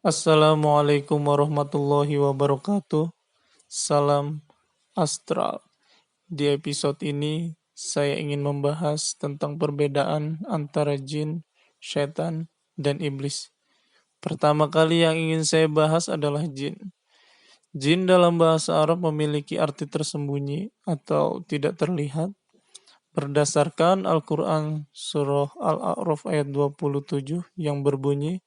Assalamualaikum warahmatullahi wabarakatuh. Salam astral. Di episode ini, saya ingin membahas tentang perbedaan antara jin, setan, dan iblis. Pertama kali yang ingin saya bahas adalah jin. Jin dalam bahasa Arab memiliki arti tersembunyi atau tidak terlihat. Berdasarkan Al-Quran Surah Al-A'raf ayat 27 yang berbunyi,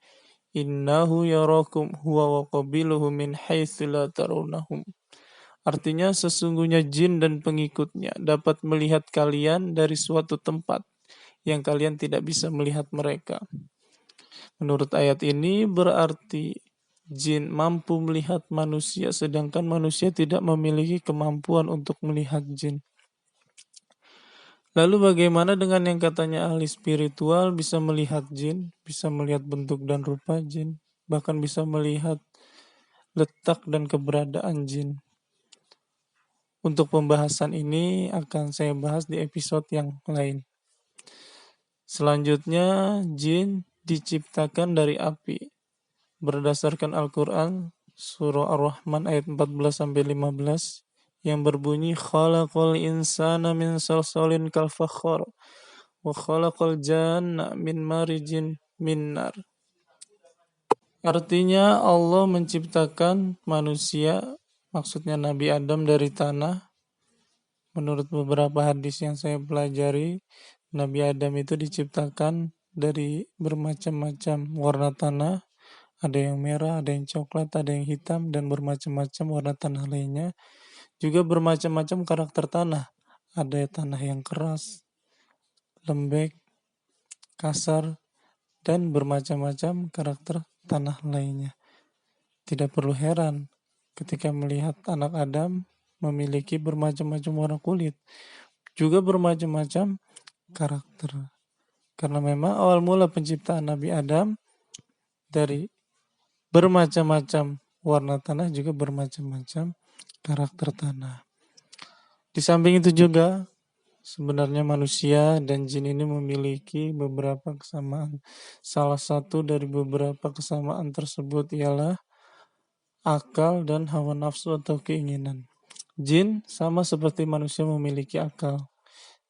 Innahu yarakum huwa wa qabiluhu min haitsu la tarunnahum. Artinya sesungguhnya jin dan pengikutnya dapat melihat kalian dari suatu tempat yang kalian tidak bisa melihat mereka. Menurut ayat ini berarti jin mampu melihat manusia sedangkan manusia tidak memiliki kemampuan untuk melihat jin. Lalu bagaimana dengan yang katanya ahli spiritual bisa melihat jin, bisa melihat bentuk dan rupa jin, bahkan bisa melihat letak dan keberadaan jin? Untuk pembahasan ini akan saya bahas di episode yang lain. Selanjutnya, jin diciptakan dari api. Berdasarkan Al-Quran, Surah Ar-Rahman ayat 14-15, yang berbunyi, Khalaqal insana min salsalin kal fakhar, wa khalaqal janna min marijin min nar. Artinya Allah menciptakan manusia, maksudnya Nabi Adam dari tanah. Menurut beberapa hadis yang saya pelajari, Nabi Adam itu diciptakan dari bermacam-macam warna tanah. Ada yang merah, ada yang coklat, ada yang hitam, dan bermacam-macam warna tanah lainnya. Juga bermacam-macam karakter tanah. Ada tanah yang keras, lembek, kasar, dan bermacam-macam karakter tanah lainnya. Tidak perlu heran ketika melihat anak Adam memiliki bermacam-macam warna kulit, juga bermacam-macam karakter. Karena memang awal mula penciptaan Nabi Adam dari bermacam-macam warna tanah, juga bermacam-macam karakter tanah. Di samping itu juga sebenarnya manusia dan jin ini memiliki beberapa kesamaan. Salah satu dari beberapa kesamaan tersebut ialah akal dan hawa nafsu atau keinginan. Jin sama seperti manusia memiliki akal.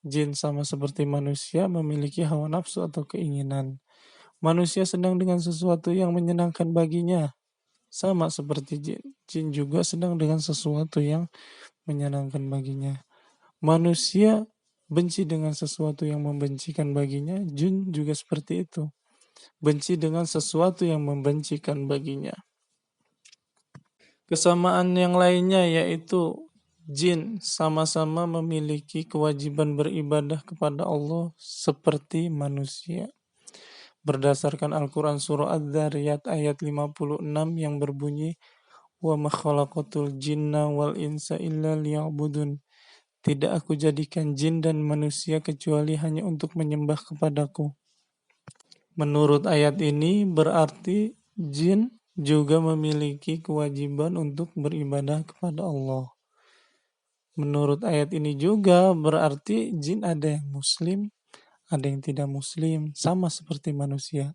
Jin sama seperti manusia memiliki hawa nafsu atau keinginan. Manusia senang dengan sesuatu yang menyenangkan baginya. Sama seperti jin. Jin juga senang dengan sesuatu yang menyenangkan baginya. Manusia benci dengan sesuatu yang membencikan baginya. Jin juga seperti itu. Benci dengan sesuatu yang membencikan baginya. Kesamaan yang lainnya yaitu jin sama-sama memiliki kewajiban beribadah kepada Allah seperti manusia. Berdasarkan Al-Quran Surah Adz-Dzariyat ayat 56 yang berbunyi, Wa ma khalaqatul jinna wal insa illa liya'budun. Tidak aku jadikan jin dan manusia kecuali hanya untuk menyembah kepadaku. Menurut ayat ini berarti jin juga memiliki kewajiban untuk beribadah kepada Allah. Menurut ayat ini juga berarti jin ada yang muslim, ada yang tidak muslim, sama seperti manusia.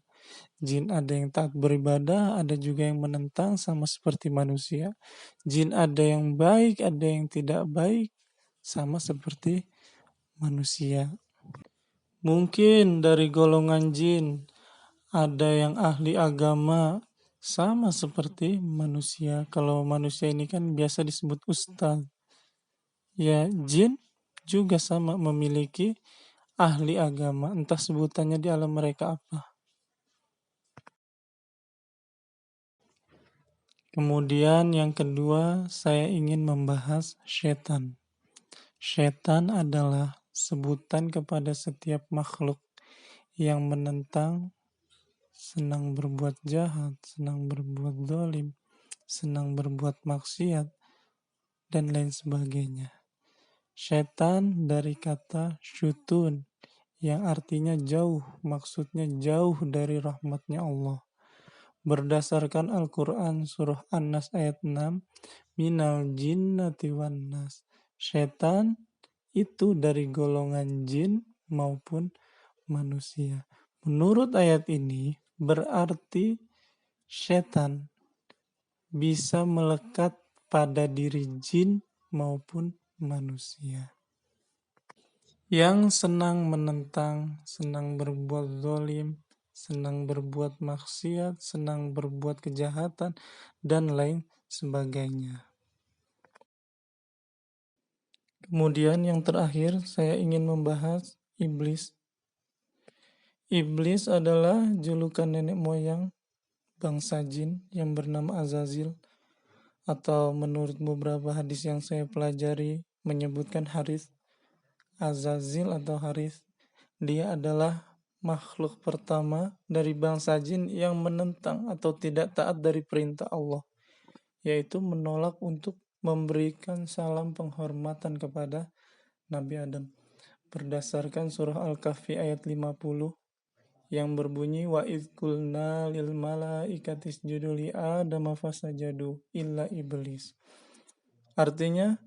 Jin ada yang taat beribadah, ada juga yang menentang, sama seperti manusia. Jin ada yang baik, ada yang tidak baik, sama seperti manusia. Mungkin dari golongan jin ada yang ahli agama, sama seperti manusia. Kalau manusia ini kan biasa disebut ustaz. Ya, jin juga sama memiliki ahli agama, entah sebutannya di alam mereka apa. Kemudian yang kedua, saya ingin membahas setan. Setan adalah sebutan kepada setiap makhluk yang menentang, senang berbuat jahat, senang berbuat zalim, senang berbuat maksiat, dan lain sebagainya. Setan dari kata syutun, yang artinya jauh, maksudnya jauh dari rahmatnya Allah. Berdasarkan Al-Quran Surah An-Nas ayat 6, Minal jinnati wan nas. Setan itu dari golongan jin maupun manusia. Menurut ayat ini berarti setan bisa melekat pada diri jin maupun manusia. Yang senang menentang, senang berbuat zalim, senang berbuat maksiat, senang berbuat kejahatan, dan lain sebagainya. Kemudian yang terakhir saya ingin membahas iblis. Iblis adalah julukan nenek moyang bangsa jin yang bernama Azazil, atau menurut beberapa hadis yang saya pelajari menyebutkan Harith. Azazil atau Harith, dia adalah makhluk pertama dari bangsa jin yang menentang atau tidak taat dari perintah Allah, yaitu menolak untuk memberikan salam penghormatan kepada Nabi Adam. Berdasarkan surah Al-Kahfi ayat 50 yang berbunyi wa idz qulna lil malaikati isjudu li adama fasajadu illa iblis. Artinya,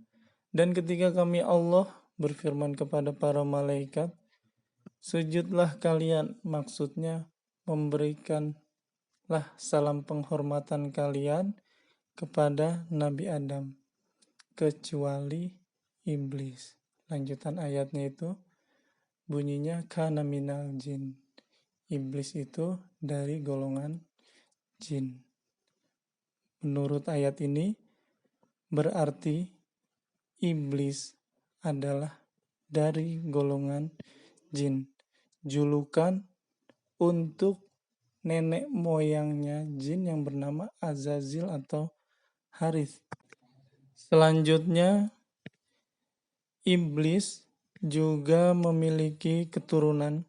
dan ketika kami Allah berfirman kepada para malaikat, sujudlah kalian, maksudnya memberikanlah salam penghormatan kalian kepada Nabi Adam, kecuali iblis. Lanjutan ayatnya itu bunyinya kana minal jin. Iblis itu dari golongan jin. Menurut ayat ini berarti iblis adalah dari golongan jin. Julukan untuk nenek moyangnya jin yang bernama Azazil atau Harith. Selanjutnya, iblis juga memiliki keturunan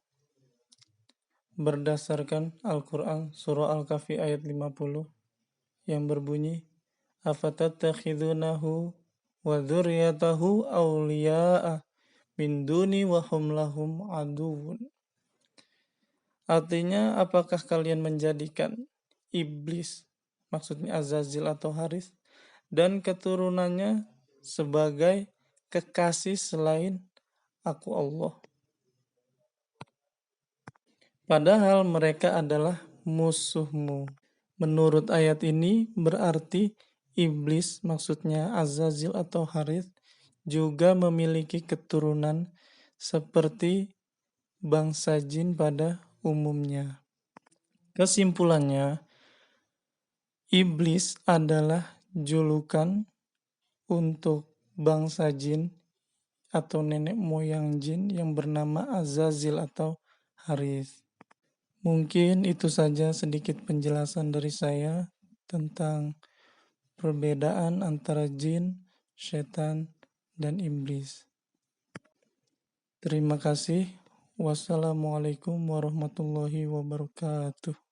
berdasarkan Al-Quran surah Al-Kahfi ayat 50 yang berbunyi afatattakhidunahu wa dzurriyyatahu awliya'a min duni wa hum lahum aduwwun. Artinya, apakah kalian menjadikan iblis, maksudnya Azazil atau Harith, dan keturunannya sebagai kekasih selain aku Allah? Padahal mereka adalah musuhmu. Menurut ayat ini berarti iblis, maksudnya Azazil atau Harith, juga memiliki keturunan seperti bangsa jin pada umumnya. Kesimpulannya, iblis adalah julukan untuk bangsa jin atau nenek moyang jin yang bernama Azazil atau Harith. Mungkin itu saja sedikit penjelasan dari saya tentang perbedaan antara jin, setan, dan iblis. Terima kasih. Wassalamualaikum warahmatullahi wabarakatuh.